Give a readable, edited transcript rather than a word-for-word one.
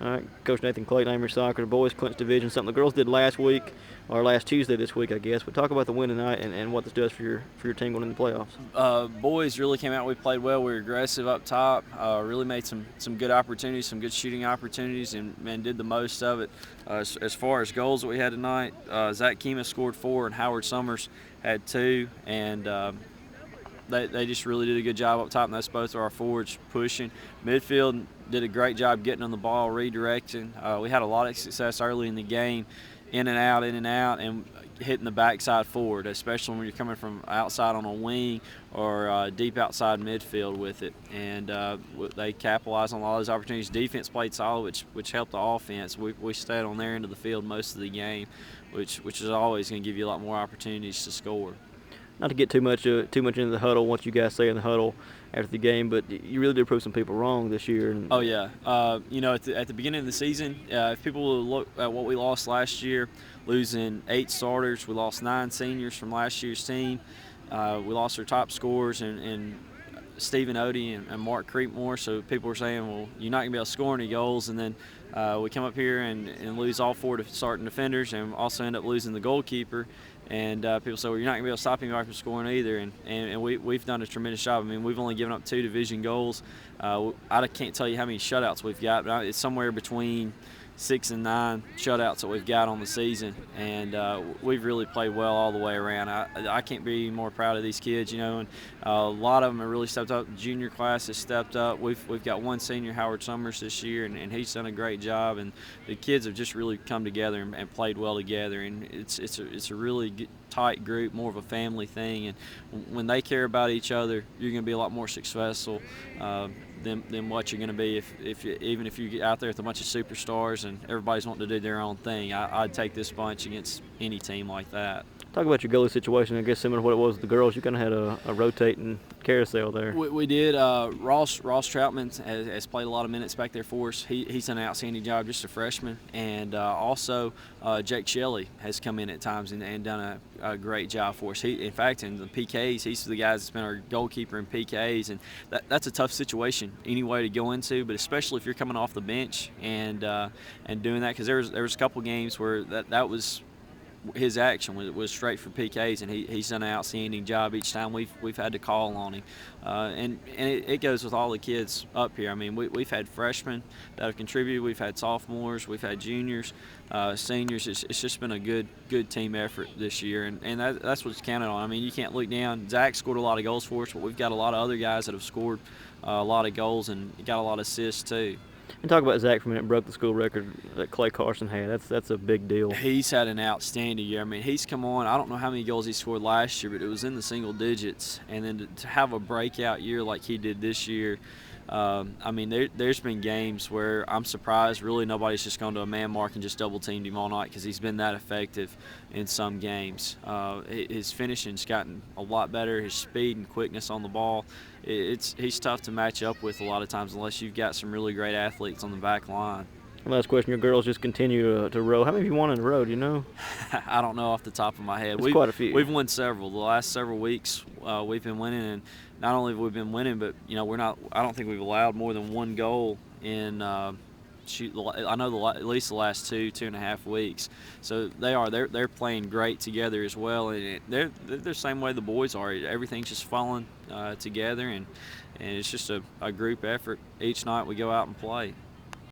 All right, Coach Nathan Clayton, Amory Soccer, the boys clinched division, something the girls did last week, or last Tuesday this week, I guess. But talk about the win tonight and what this does for your team going into the playoffs. Boys really came out. We played well. We were aggressive up top. Really made some good opportunities, some good shooting opportunities, and did the most of it. As far as goals that we had tonight, Zach Kima scored 4, and Howard Summers had 2, and they just really did a good job up top, and that's both of our forwards pushing. Midfield did a great job getting on the ball, redirecting. We had a lot of success early in the game, in and out, and hitting the backside forward, especially when you're coming from outside on a wing or deep outside midfield with it. And they capitalized on a lot of those opportunities. Defense played solid, which helped the offense. We stayed on their end of the field most of the game, which is always going to give you a lot more opportunities to score. Not to get too much into the huddle, what you guys say in the huddle after the game, but you really did prove some people wrong this year. Oh yeah, at the beginning of the season, if people will look at what we lost last year, losing 8 starters, we lost 9 seniors from last year's team. We lost our top scorers and Stephen Odie and Mark Creekmore. So people were saying, well, you're not going to be able to score any goals. And then we come up here and lose all 4 starting defenders and also end up losing the goalkeeper. And people say, well, you're not going to be able to stop anybody from scoring either. And we've done a tremendous job. I mean, we've only given up 2 division goals. I can't tell you how many shutouts we've got, but it's somewhere between 6 and 9 shutouts that we've got on the season, and we've really played well all the way around. I can't be more proud of these kids, and a lot of them have really stepped up. The junior class has stepped up. We've got 1 senior, Howard Summers, this year, and he's done a great job. And the kids have just really come together and played well together. And it's a really good, tight group, more of a family thing. And when they care about each other, you're going to be a lot more successful than what you're going to be even if you get out there with a bunch of superstars and everybody's wanting to do their own thing. I'd take this bunch against any team like that. Talk about your goalie situation. I guess similar to what it was with the girls, you kind of had a rotating carousel there. We did. Ross Troutman has played a lot of minutes back there for us. He's done an outstanding job, just a freshman. And also Jake Shelley has come in at times and done a great job for us. In fact, in the PKs, he's the guy that's been our goalkeeper in PKs. And that's a tough situation anyway to go into, but especially if you're coming off the bench and doing that, because there was a couple games where that was his action was straight for PKs, and he's done an outstanding job each time we've had to call on him. And it goes with all the kids up here. I mean, we've had freshmen that have contributed. We've had sophomores. We've had juniors, seniors. It's just been a good team effort this year, and that's what's counted on. I mean, you can't look down. Zach scored a lot of goals for us, but we've got a lot of other guys that have scored a lot of goals and got a lot of assists too. And talk about Zach for a minute. Broke the school record that Clay Carson had. That's a big deal. He's had an outstanding year. I mean, he's come on. I don't know how many goals he scored last year, but it was in the single digits. And then to have a breakout year like he did this year, I mean, there's been games where I'm surprised really nobody's just gone to a man mark and just double teamed him all night, because he's been that effective in some games. His finishing's gotten a lot better. His speed and quickness on the ball, he's tough to match up with a lot of times unless you've got some really great athletes on the back line. Last question. Your girls just continue to row. How many have you won in a row, do you know? I don't know off the top of my head. It's quite a few. We've won several. The last several weeks we've been winning, and not only have we been winning, but I don't think we've allowed more than 1 goal in I know at least the last 2.5 weeks. So they're playing great together as well, and they're the same way the boys are. Everything's just falling together, and it's just a group effort each night we go out and play.